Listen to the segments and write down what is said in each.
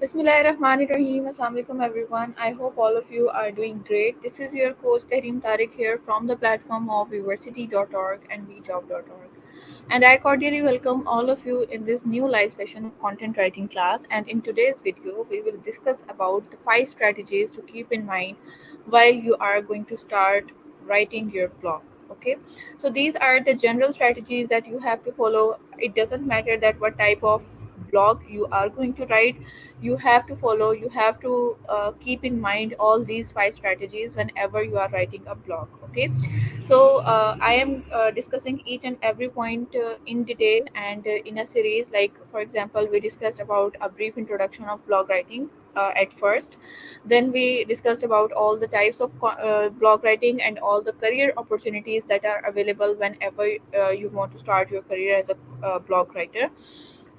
Bismillahirrahmanirrahim. Assalamu alaikum everyone. I hope all of you are doing great. This is your coach Tahreem Tariq here from the platform of Viversity.org and VJob.org. And I cordially welcome all of you in this new live session of content writing class. And in today's video, we will discuss about the 5 strategies to keep in mind while you are going to start writing your blog. Okay, so these are the general strategies that you have to follow. It doesn't matter that what type of blog you are going to write, you have to follow, you have to keep in mind all these 5 strategies whenever you are writing a blog. Okay, so I am discussing each and every point in detail and in a series. Like for example, we discussed about a brief introduction of blog writing at first. Then we discussed about all the types of blog writing and all the career opportunities that are available whenever you want to start your career as a blog writer.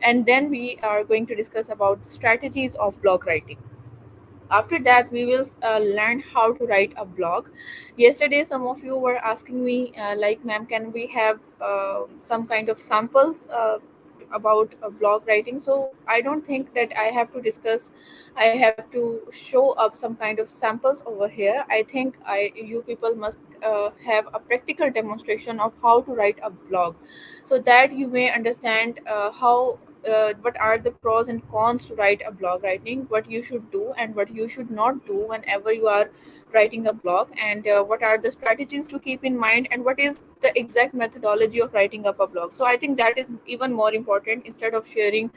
And then we are going to discuss about strategies of blog writing. After that, we will learn how to write a blog. Yesterday some of you were asking me like, ma'am, can we have some kind of samples about blog writing? So I don't think that I have to discuss, I have to show up some kind of samples over here. I think you people must have a practical demonstration of how to write a blog, so that you may understand how what are the pros and cons to write a blog writing, what you should do and what you should not do whenever you are writing a blog, and what are the strategies to keep in mind, and what is the exact methodology of writing up a blog. So I think that is even more important, instead of sharing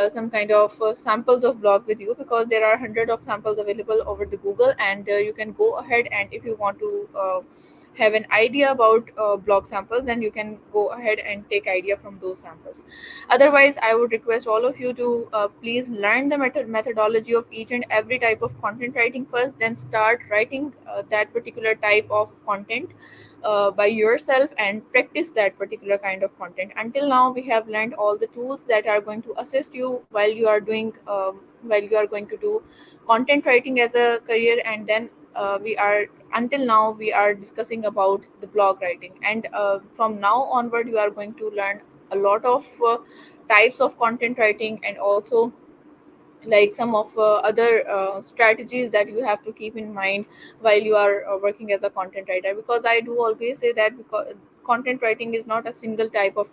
some kind of samples of blog with you, because there are hundred of samples available over the Google, and you can go ahead, and if you want to have an idea about blog samples, then you can go ahead and take idea from those samples. Otherwise, I would request all of you to please learn the methodology of each and every type of content writing first, then start writing that particular type of content by yourself, and practice that particular kind of content. Until now, we have learned all the tools that are going to assist you while you are doing while you are going to do content writing as a career. And then we are until now we are discussing about the blog writing, and from now onward you are going to learn a lot of types of content writing, and also like some of other strategies that you have to keep in mind while you are working as a content writer. Because I do always say that, because content writing is not a single type of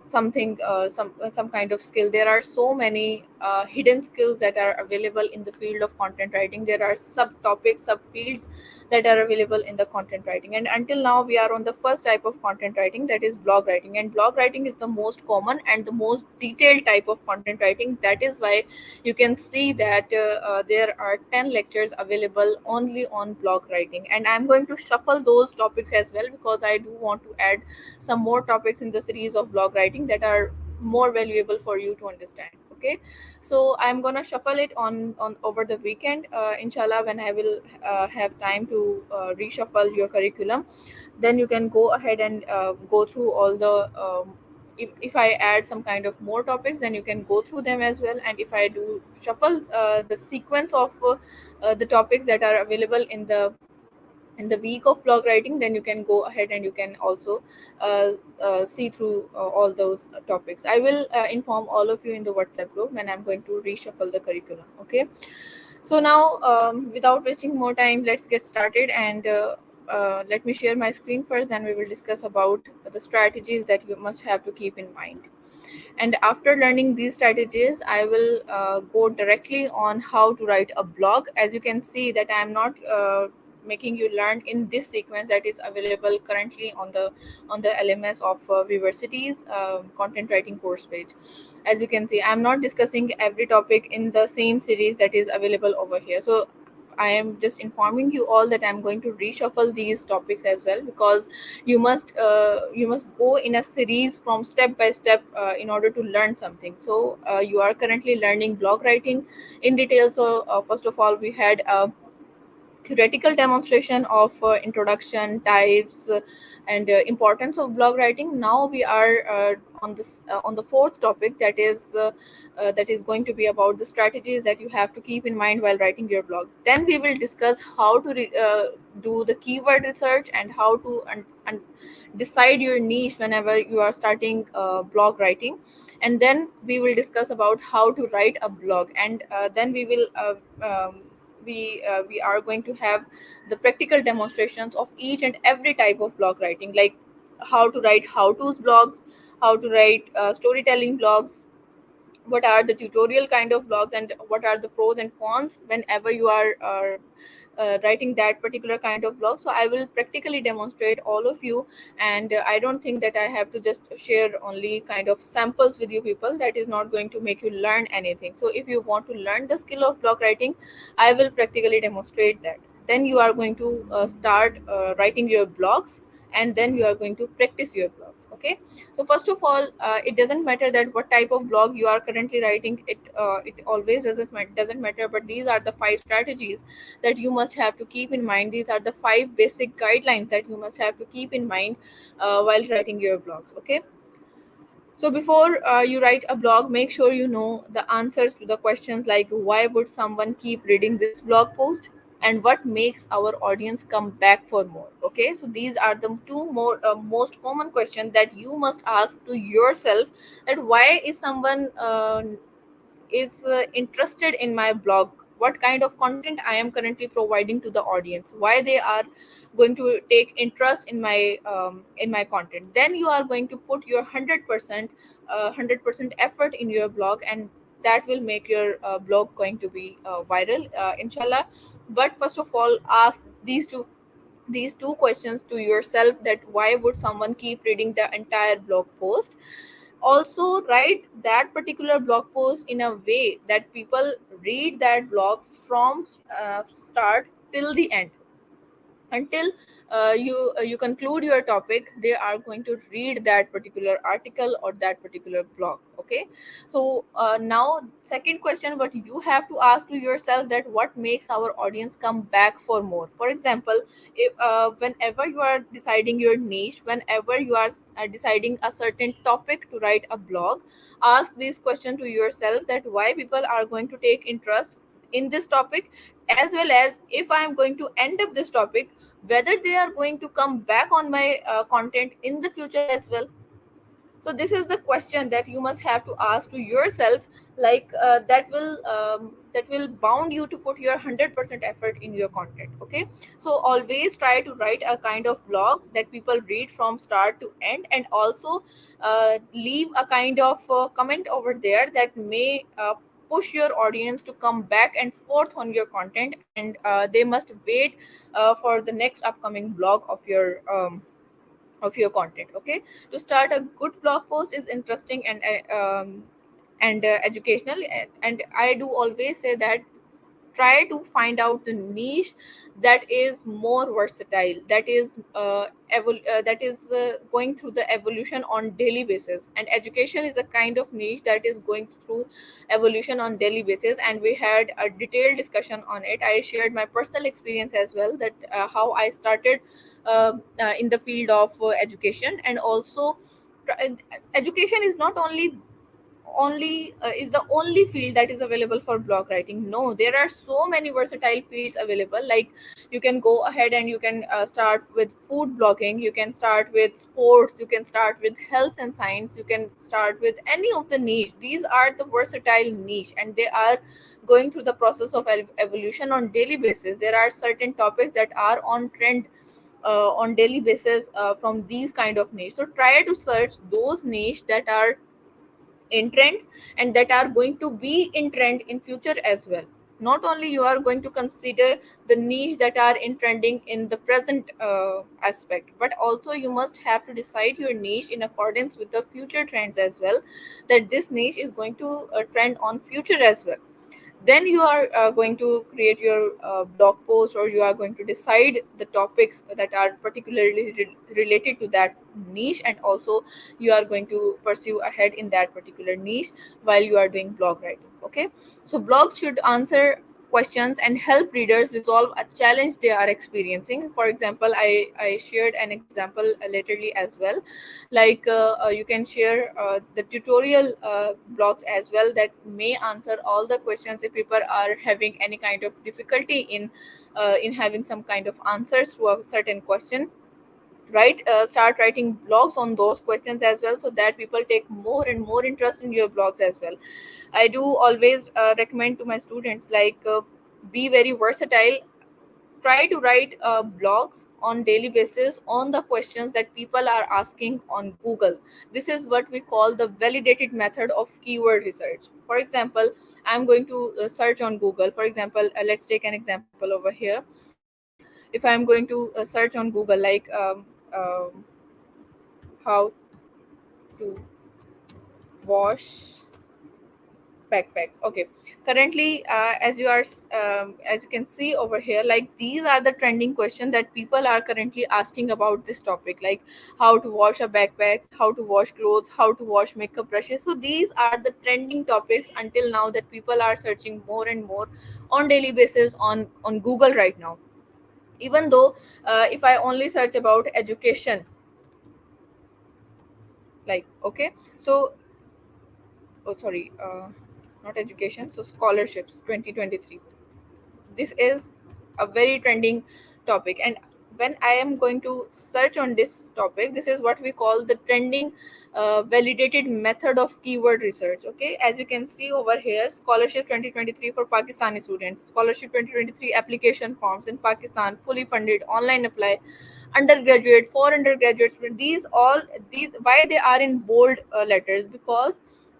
some kind of skill. There are so many hidden skills that are available in the field of content writing. There are subtopics, subfields that are available in the content writing, and until now we are on the first type of content writing, that is blog writing. And blog writing is the most common and the most detailed type of content writing. That is why you can see that there are 10 lectures available only on blog writing, and I'm going to shuffle those topics as well, because I do want to add some more topics in the series of blog writing that are more valuable for you to understand. Okay, so I'm gonna shuffle it on over the weekend, inshallah, when I will have time to reshuffle your curriculum. Then you can go ahead and go through all the if I add some kind of more topics, then you can go through them as well. And if I do shuffle the sequence of the topics that are available in the week of blog writing, then you can go ahead and you can also uh, see through all those topics. I will inform all of you in the WhatsApp group when I'm going to reshuffle the curriculum. Okay, so now, without wasting more time, let's get started. And let me share my screen first, then we will discuss about the strategies that you must have to keep in mind. And after learning these strategies, I will go directly on how to write a blog. As you can see that I am not making you learn in this sequence that is available currently on the LMS of Viversity's content writing course page. As you can see, I'm not discussing every topic in the same series that is available over here. So I am just informing you all that I'm going to reshuffle these topics as well, because you must go in a series from step by step in order to learn something. So you are currently learning blog writing in detail. So first of all, we had theoretical demonstration of introduction types and importance of blog writing. Now we are on the fourth topic, that is going to be about the strategies that you have to keep in mind while writing your blog. Then we will discuss how to do the keyword research and how to decide your niche whenever you are starting blog writing. And then we will discuss about how to write a blog, and then we are going to have the practical demonstrations of each and every type of blog writing, like how to write how to's blogs, how to write storytelling blogs, what are the tutorial kind of blogs, and what are the pros and cons whenever you are writing that particular kind of blog. So I will practically demonstrate all of you, and I don't think that I have to just share only kind of samples with you people. That is not going to make you learn anything. So if you want to learn the skill of blog writing, I will practically demonstrate that. Then you are going to start writing your blogs, and then you are going to practice your blogs. Okay, so first of all, it doesn't matter that what type of blog you are currently writing. It always doesn't matter. But these are the five strategies that you must have to keep in mind. These are the five basic guidelines that you must have to keep in mind while writing your blogs. Okay, so before you write a blog, make sure you know the answers to the questions like why would someone keep reading this blog post, and what makes our audience come back for more. Okay, so these are the two more most common questions that you must ask to yourself, that why is someone is interested in my blog, what kind of content I am currently providing to the audience, why they are going to take interest in my content. Then you are going to put your 100% effort in your blog, and that will make your blog going to be viral, inshallah. But first of all, ask these two questions to yourself, that why would someone keep reading the entire blog post. Also write that particular blog post in a way that people read that blog from start till the end, until you conclude your topic. They are going to read that particular article or that particular blog. Okay, so now second question, what you have to ask to yourself, that what makes our audience come back for more. For example, if whenever you are deciding your niche, whenever you are deciding a certain topic to write a blog, ask this question to yourself, that why people are going to take interest in this topic, as well as if I am going to end up this topic, whether they are going to come back on my content in the future as well. So this is the question that you must have to ask to yourself, like that will bound you to put your 100% effort in your content. Okay, so always try to write a kind of blog that people read from start to end, and also leave a kind of comment over there that may push your audience to come back and forth on your content, and they must wait for the next upcoming blog of your content. Okay, to start a good blog post is interesting and educational, and I do always say that try to find out the niche that is more versatile, that is going through the evolution on daily basis. And education is a kind of niche that is going through evolution on daily basis, and we had a detailed discussion on it. I shared my personal experience as well, that how I started in the field of education. And also education is not only is the only field that is available for blog writing. No, there are so many versatile fields available. Like you can go ahead and you can start with food blogging, you can start with sports, you can start with health and science, you can start with any of the niche. These are the versatile niche, and they are going through the process of evolution on daily basis. There are certain topics that are on trend on daily basis from these kind of niche. So try to search those niche that are in trend and that are going to be in trend in future as well. Not only you are going to consider the niche that are in trending in the present aspect, but also you must have to decide your niche in accordance with the future trends as well, that this niche is going to trend on future as well. Then you are going to create your blog post, or you are going to decide the topics that are particularly related to that niche, and also you are going to pursue ahead in that particular niche while you are doing blog writing. Okay, so blogs should answer questions and help readers resolve a challenge they are experiencing. For example, I shared an example laterally as well. Like you can share the tutorial blogs as well that may answer all the questions if people are having any kind of difficulty in having some kind of answers to a certain question. Right, start writing blogs on those questions as well, so that people take more and more interest in your blogs as well. I do always recommend to my students, like be very versatile. Try to write blogs on daily basis on the questions that people are asking on Google. This is what we call the validated method of keyword research. For example, I'm going to search on Google. For example, let's take an example over here. If I'm going to search on Google, like how to wash backpacks. Okay, currently as you can see over here, like these are the trending questions that people are currently asking about this topic, like how to wash a backpacks, how to wash clothes, how to wash makeup brushes. So these are the trending topics until now that people are searching more and more on daily basis on Google right now. Even though if I only search about education, like, okay, so, oh sorry, not education, so scholarships 2023, this is a very trending topic. And when I am going to search on this topic, this is what we call the trending validated method of keyword research. Okay, as you can see over here, scholarship 2023 for Pakistani students, scholarship 2023 application forms in Pakistan, fully funded online apply, undergraduate for undergraduate student. These all, these, why they are in bold letters? Because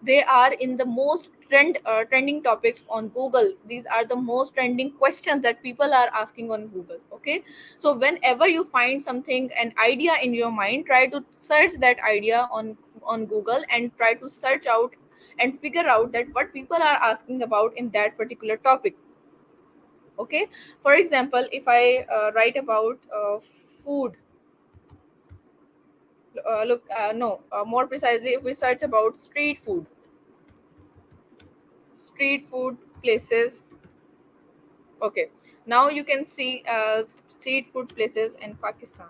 they are in the most trending topics on Google. These are the most trending questions that people are asking on Google. Okay, so whenever you find something, an idea in your mind, try to search that idea on Google and try to search out and figure out that what people are asking about in that particular topic. Okay, for example, if I write about food, look no more precisely, if we search about street food places. Okay, now you can see street food places in Pakistan.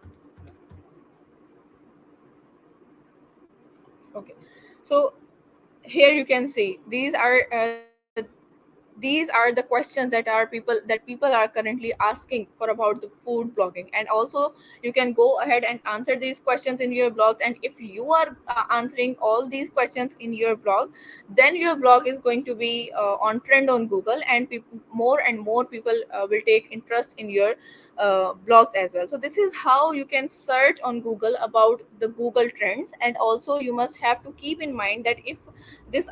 Okay, so here you can see these are the questions that people are currently asking for about the food blogging. And also you can go ahead and answer these questions in your blogs. And if you are answering all these questions in your blog, then your blog is going to be on trend on Google, and more and more people will take interest in your blogs as well. So this is how you can search on Google about the Google trends. And also you must have to keep in mind that if this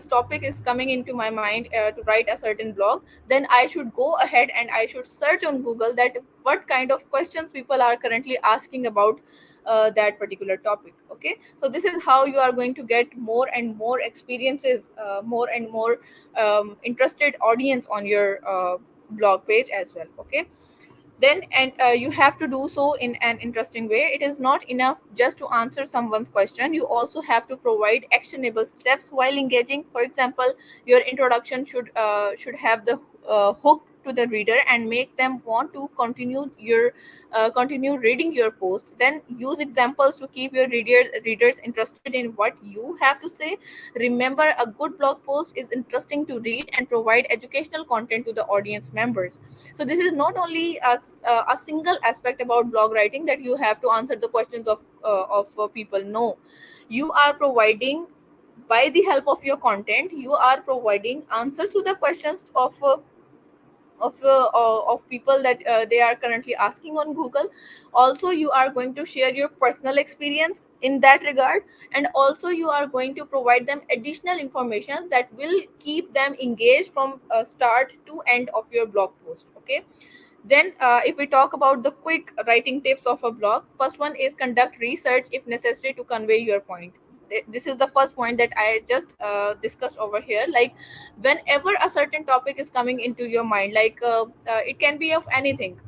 topic is coming into my mind to write a certain blog, then I should go ahead and I should search on Google that what kind of questions people are currently asking about that particular topic. Okay, so this is how you are going to get more and more experiences, more and more interested audience on your blog page as well. Okay, then, and you have to do so in an interesting way. It is not enough just to answer someone's question. You also have to provide actionable steps while engaging. For example, your introduction should have the hook to the reader and make them want to continue reading your post. Then use examples to keep your readers interested in what you have to say. Remember, a good blog post is interesting to read and provide educational content to the audience members. So this is not only a single aspect about blog writing, that you have to answer the questions of people. No, you are providing, by the help of your content, you are providing answers to the questions of people that they are currently asking on Google. Also you are going to share your personal experience in that regard, and also you are going to provide them additional information that will keep them engaged from start to end of your blog post. Okay, then if we talk about the quick writing tips of a blog, first one is conduct research if necessary to convey your point. This is the first point that I just discussed over here. Like whenever a certain topic is coming into your mind, like it can be of anything.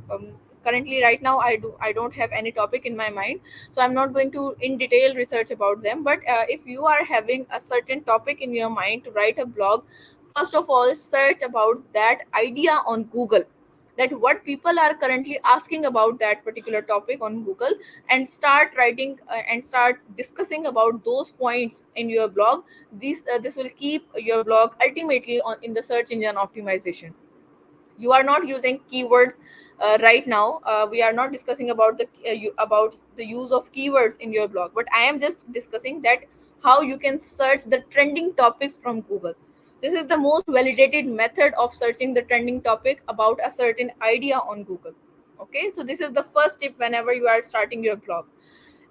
Currently right now I don't have any topic in my mind, so I'm not going to in detail research about them. But if you are having a certain topic in your mind to write a blog, first of all search about that idea on Google, that what people are currently asking about that particular topic on Google, and start writing and start discussing about those points in your blog. This will keep your blog ultimately on in the search engine optimization. You are not using keywords right now. We are not discussing about about the use of keywords in your blog, but I am just discussing that how you can search the trending topics from Google. This is the most validated method of searching the trending topic about a certain idea on Google. Okay, so this is the first tip whenever you are starting your blog.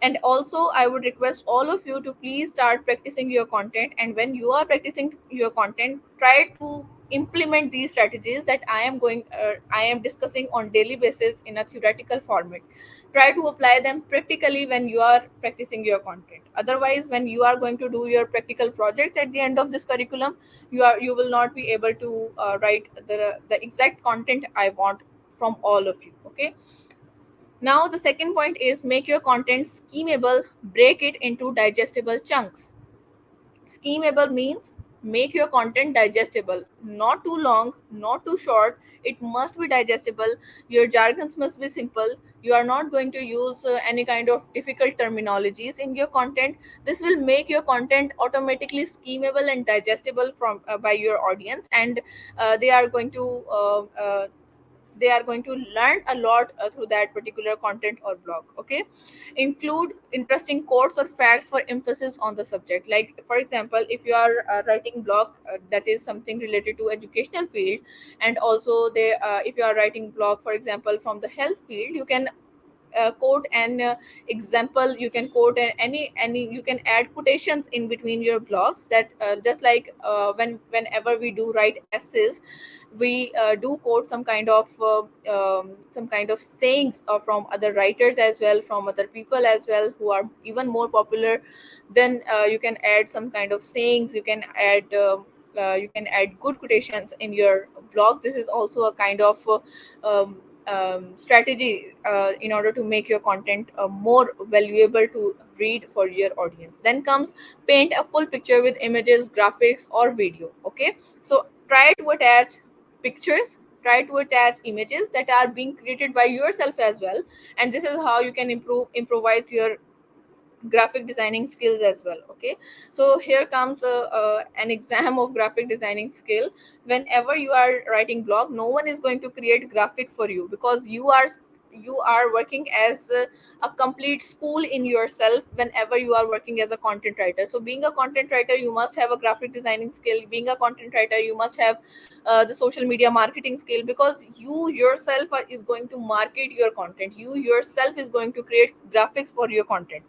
And also I would request all of you to please start practicing your content, and when you are practicing your content, try to implement these strategies that I am discussing on daily basis in a theoretical format. Try to apply them practically when you are practicing your content. Otherwise, when you are going to do your practical projects at the end of this curriculum, you will not be able to write the exact content I want from all of you. Okay, now, the second point is make your content schemable, break it into digestible chunks. Schemable means make your content digestible, not too long, not too short. It must be digestible. Your jargons must be simple. You are not going to use any kind of difficult terminologies in your content. This will make your content automatically schemable and digestible from by your audience, and they are going to learn a lot through that particular content or blog. Okay, include interesting quotes or facts for emphasis on the subject. Like for example, if you are writing blog that is something related to educational field, and also they if you are writing blog for example from the health field, you can quote an example. You can quote any you can add quotations in between your blogs, that just like whenever we do write essays, we do quote some kind of sayings from other writers as well, from other people as well who are even more popular. Then you can add some kind of sayings. You can add good quotations in your blog. This is also a kind of strategy in order to make your content more valuable to read for your audience. Then comes paint a full picture with images, graphics, or video. Okay, so try to attach pictures, try to attach images that are being created by yourself as well, and this is how you can improvise your graphic designing skills as well. Okay, so here comes an exam of graphic designing skill. Whenever you are writing blog, no one is going to create graphic for you, because you are working as a complete school in yourself whenever you are working as a content writer. So being a content writer, you must have a graphic designing skill. Being a content writer, you must have the social media marketing skill, because you yourself is going to market your content. You yourself is going to create graphics for your content.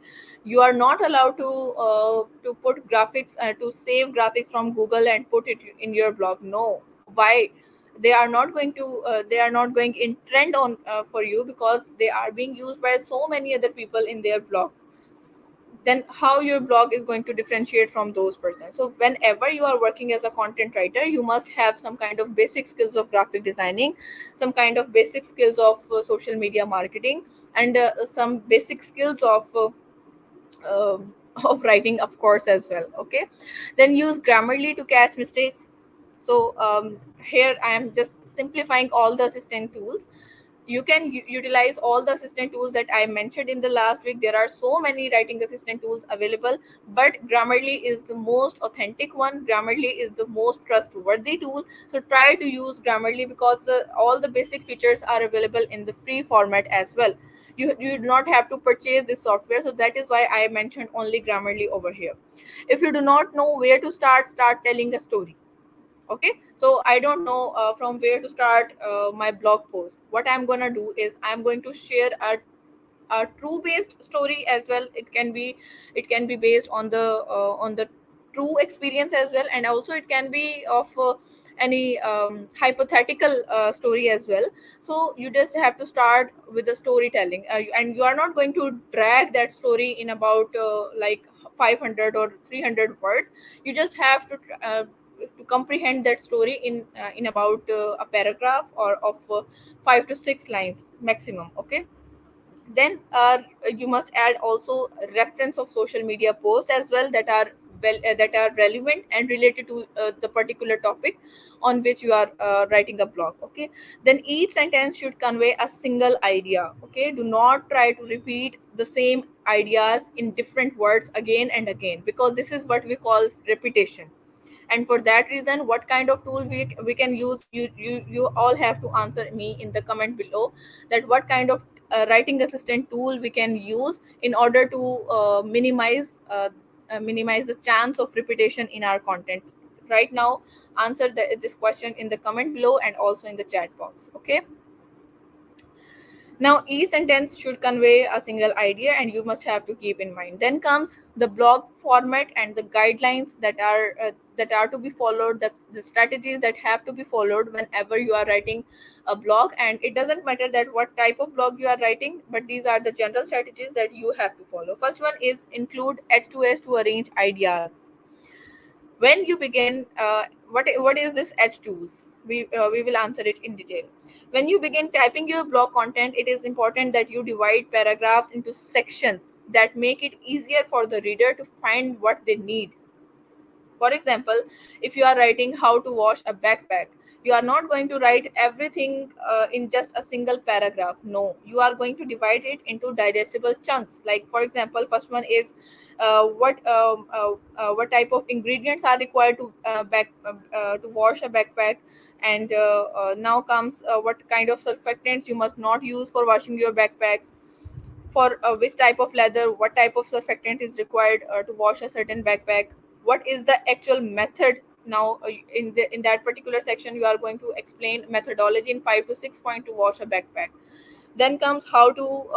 You are not allowed to put graphics to save graphics from Google and put it in your blog. No. Why? They are not going in trend on for you, because they are being used by so many other people in their blogs. Then how your blog is going to differentiate from those persons? So whenever you are working as a content writer, you must have some kind of basic skills of graphic designing, some kind of basic skills of social media marketing, and some basic skills of writing, of course, as well. Okay, then use Grammarly to catch mistakes. So here I am just simplifying all the assistant tools. You can utilize all the assistant tools that I mentioned in the last week. There are so many writing assistant tools available, but Grammarly is the most authentic one. Grammarly is the most trustworthy tool. So try to use Grammarly, because all the basic features are available in the free format as well. You do not have to purchase this software, so that is why I mentioned only Grammarly over here. If you do not know where to start telling a story. Okay, so I don't know from where to start my blog post. What I'm gonna do is I'm going to share a true based story as well. It can be based on the true experience as well, and also it can be of any hypothetical story as well. So you just have to start with the storytelling, and you are not going to drag that story in about like 500 or 300 words. You just have to comprehend that story in about a paragraph or of 5 to 6 lines maximum. Okay, then you must add also reference of social media posts as well that are that are relevant and related to the particular topic on which you are writing a blog. Okay, then each sentence should convey a single idea. Okay, do not try to repeat the same ideas in different words again and again, because this is what we call repetition. And for that reason, what kind of tool we can use, you all have to answer me in the comment below, that what kind of writing assistant tool we can use in order to minimize the chance of repetition in our content. Right now, answer this question in the comment below and also in the chat box. Okay, now, each sentence should convey a single idea, and you must have to keep in mind. Then comes the blog format and the guidelines that are to be followed. The strategies that have to be followed whenever you are writing a blog. And it doesn't matter that what type of blog you are writing, but these are the general strategies that you have to follow. First one is include H2S to arrange ideas. When you begin, what is this H2s? We will answer it in detail. When you begin typing your blog content, it is important that you divide paragraphs into sections that make it easier for the reader to find what they need. For example, if you are writing how to wash a backpack, you are not going to write everything in just a single paragraph. No, you are going to divide it into digestible chunks. Like, for example, first one is what type of ingredients are required to wash a backpack. And now comes what kind of surfactants you must not use for washing your backpacks. For which type of leather, what type of surfactant is required to wash a certain backpack. What is the actual method? Now, in that particular section, you are going to explain methodology in 5 to 6 point to wash a backpack. Then comes how to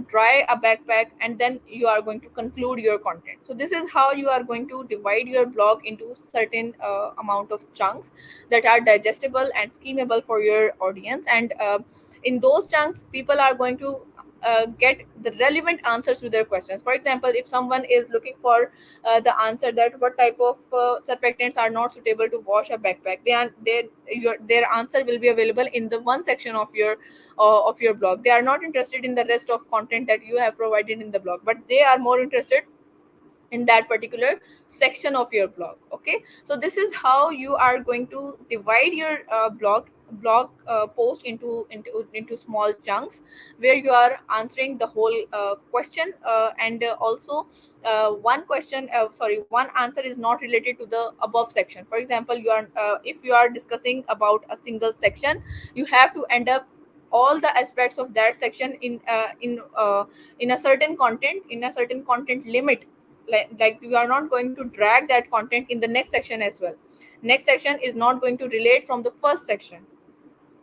dry a backpack, and then you are going to conclude your content. So this is how you are going to divide your blog into certain amount of chunks that are digestible and schemable for your audience. And in those chunks, people are going to get the relevant answers to their questions. For example, if someone is looking for the answer that what type of surfactants are not suitable to wash a backpack, their answer will be available in the one section of your blog. They are not interested in the rest of content that you have provided in the blog, but they are more interested in that particular section of your blog. Okay, so this is how you are going to divide your blog post into small chunks, where you are answering the whole question, and also one answer is not related to the above section. For example, you are if you are discussing about a single section, you have to end up all the aspects of that section in a certain content limit. Like you are not going to drag that content in the next section as well. Next section is not going to relate from the first section.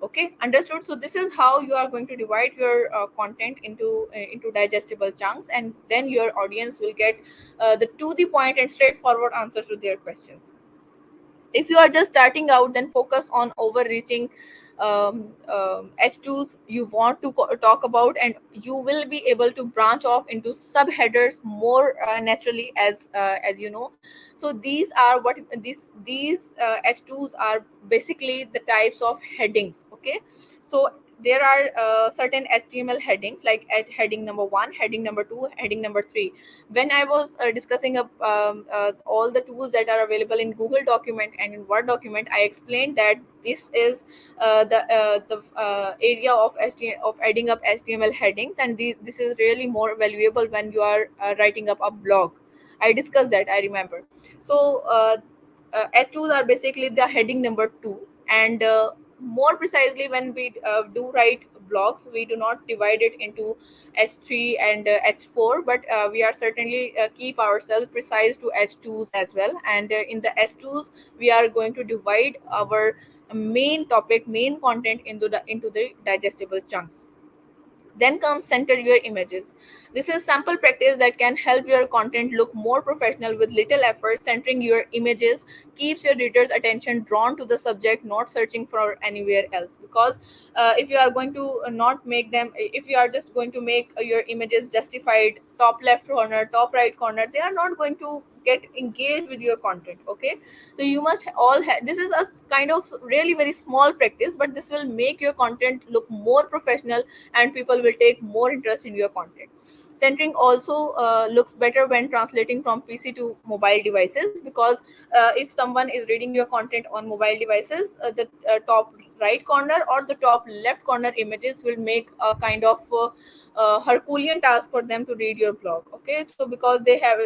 Okay, understood? So this is how you are going to divide your content into digestible chunks, and then your audience will get the to the point and straightforward answers to their questions. If you are just starting out, then focus on overreaching H2s you want to talk about, and you will be able to branch off into subheaders more naturally, as you know. So these H2s are basically the types of headings. Okay, so there are certain HTML headings, like at heading number 1, heading number 2, heading number 3. When I was discussing all the tools that are available in Google document and in Word document, I explained that this is the area of of adding up HTML headings, and this is really more valuable when you are writing up a blog. I discussed that, I remember. So H2s are basically the heading number 2. And more precisely, when we do write blogs, we do not divide it into H3 and H4, but we are certainly keep ourselves precise to H2s as well. And in the H2s, we are going to divide our main content into the digestible chunks. Then comes center your images. This is sample practice that can help your content look more professional with little effort. Centering your images keeps your reader's attention drawn to the subject, not searching for anywhere else. Because if you are going to not make them, if you are just going to make your images justified, top left corner, top right corner, they are not going to get engaged with your content. Okay, so you must all have, this is a kind of really very small practice, but this will make your content look more professional, and people will take more interest in your content. Centering also looks better when translating from PC to mobile devices, because if someone is reading your content on mobile devices, the top right corner or the top left corner images will make a kind of Herculean task for them to read your blog. Okay, so because they have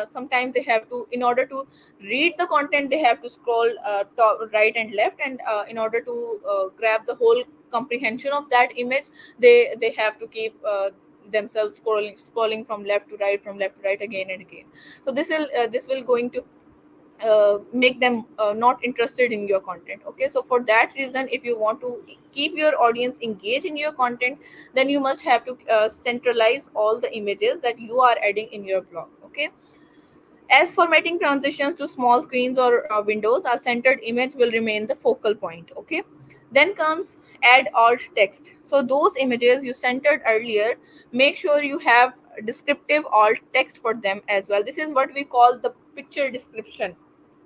sometimes they have to, in order to read the content, they have to scroll top, right and left, and in order to grab the whole comprehension of that image, they have to keep themselves scrolling from left to right, from left to right, again and again. So this will going to make them not interested in your content. Okay, so for that reason, if you want to keep your audience engaged in your content, then you must have to centralize all the images that you are adding in your blog. Okay, as formatting transitions to small screens or windows, a centered image will remain the focal point. Okay. Then comes add alt text. So those images you centered earlier, make sure you have descriptive alt text for them as well. This is what we call the picture description.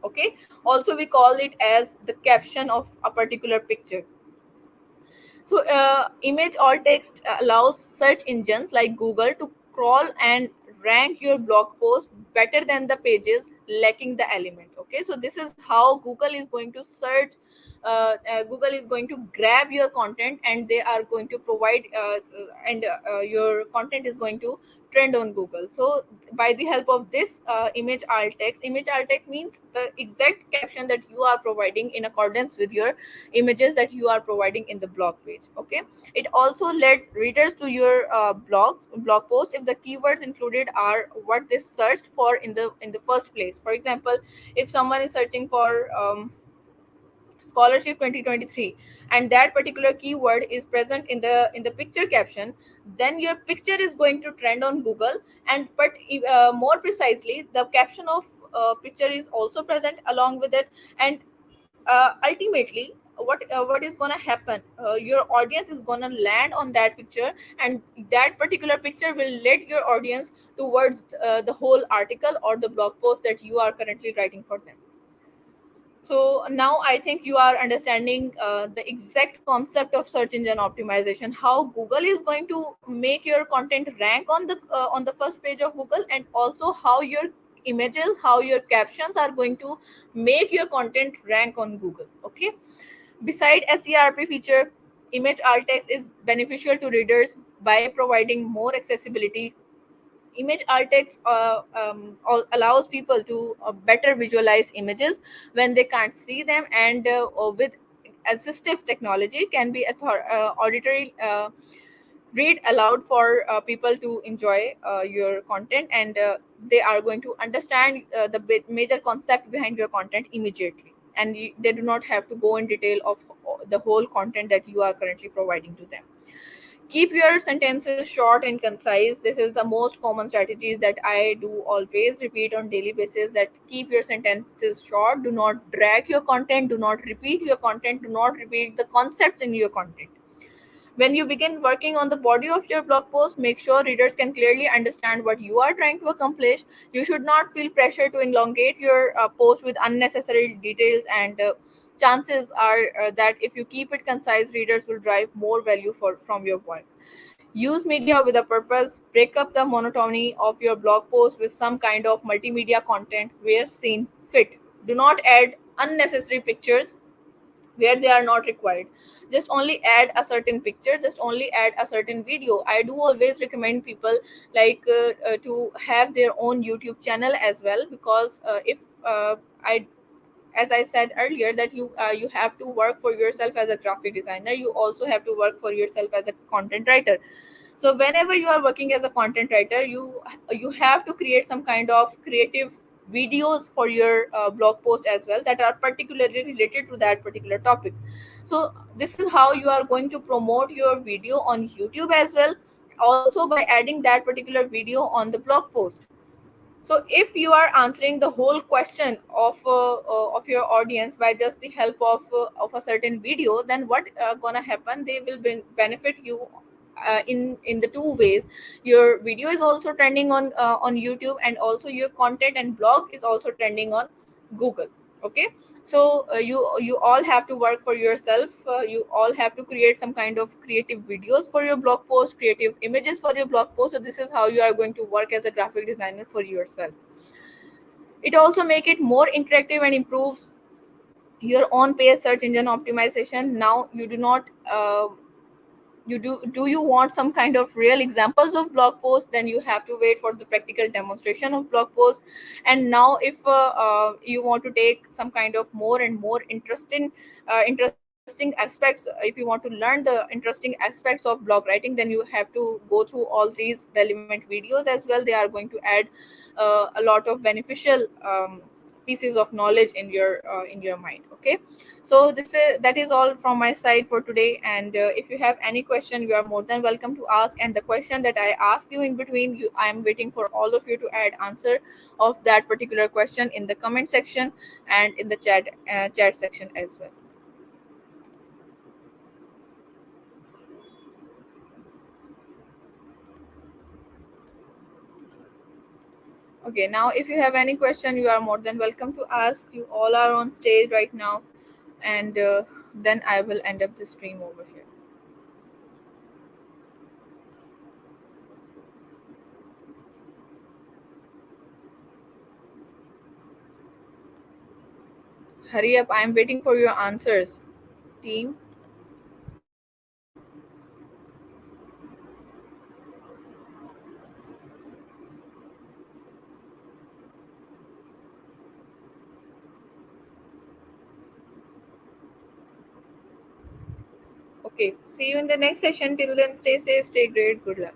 Okay. Also, we call it as the caption of a particular picture. So, image alt text allows search engines like Google to crawl and rank your blog post better than the pages lacking the element. Okay, so this is how Google is going to search. Google is going to grab your content, and they are going to provide, and your content is going to trend on Google. So, by the help of this image alt text means the exact caption that you are providing in accordance with your images that you are providing in the blog page. Okay, it also lets readers to your blog post if the keywords included are what they searched for in the first place. For example, if someone is searching for scholarship 2023, and that particular keyword is present in the picture caption, then your picture is going to trend on Google. And but more precisely, the caption of picture is also present along with it. And ultimately, what is going to happen, your audience is going to land on that picture, and that particular picture will lead your audience towards the whole article or the blog post that you are currently writing for them. So now I think you are understanding the exact concept of search engine optimization, how Google is going to make your content rank on the first page of Google, and also how your images, how your captions are going to make your content rank on Google. Okay. Beside SERP feature, image alt text is beneficial to readers by providing more accessibility. Image alt text allows people to better visualize images when they can't see them, and with assistive technology can be auditory read aloud for people to enjoy your content, and they are going to understand major concept behind your content immediately, and they do not have to go in detail of the whole content that you are currently providing to them. Keep your sentences short and concise. This is the most common strategies that I do always repeat on daily basis, that keep your sentences short, do not drag your content, do not repeat your content, do not repeat the concepts in your content. When you begin working on the body of your blog post, make sure readers can clearly understand what you are trying to accomplish. You should not feel pressure to elongate your post with unnecessary details, and chances are that if you keep it concise, readers will derive more value from your work. Use media with a purpose. Break up the monotony of your blog post with some kind of multimedia content where seen fit. Do not add unnecessary pictures where they are not required. Just only add a certain picture, just only add a certain video. I do always recommend people like to have their own YouTube channel as well, because if I as I said earlier, that you have to work for yourself as a graphic designer, you also have to work for yourself as a content writer. So whenever you are working as a content writer, you have to create some kind of creative videos for your blog post as well, that are particularly related to that particular topic. So this is how you are going to promote your video on YouTube as well, also by adding that particular video on the blog post. So if you are answering the whole question of your audience by just the help of a certain video, then what gonna happen? They will benefit you in the two ways. Your video is also trending on YouTube, and also your content and blog is also trending on Google. Okay, so you all have to work for yourself. You all have to create some kind of creative videos for your blog post, creative images for your blog post. So this is how you are going to work as a graphic designer for yourself. It also make it more interactive and improves your own page search engine optimization. Now you do not do you want some kind of real examples of blog posts, then you have to wait for the practical demonstration of blog posts. And now if you want to take some kind of more and more interesting aspects, if you want to learn the interesting aspects of blog writing, then you have to go through all these relevant videos as well. They are going to add a lot of beneficial pieces of knowledge in your mind. Okay, so that is all from my side for today. And if you have any question, you are more than welcome to ask. And the question that I asked you in between, I am waiting for all of you to add answer of that particular question in the comment section and in the chat section as well. Okay, now if you have any question, you are more than welcome to ask. You all are on stage right now, and then I will end up the stream over here. Hurry up, I am waiting for your answers, team. Okay, see you in the next session. Till then, stay safe, stay great, good luck.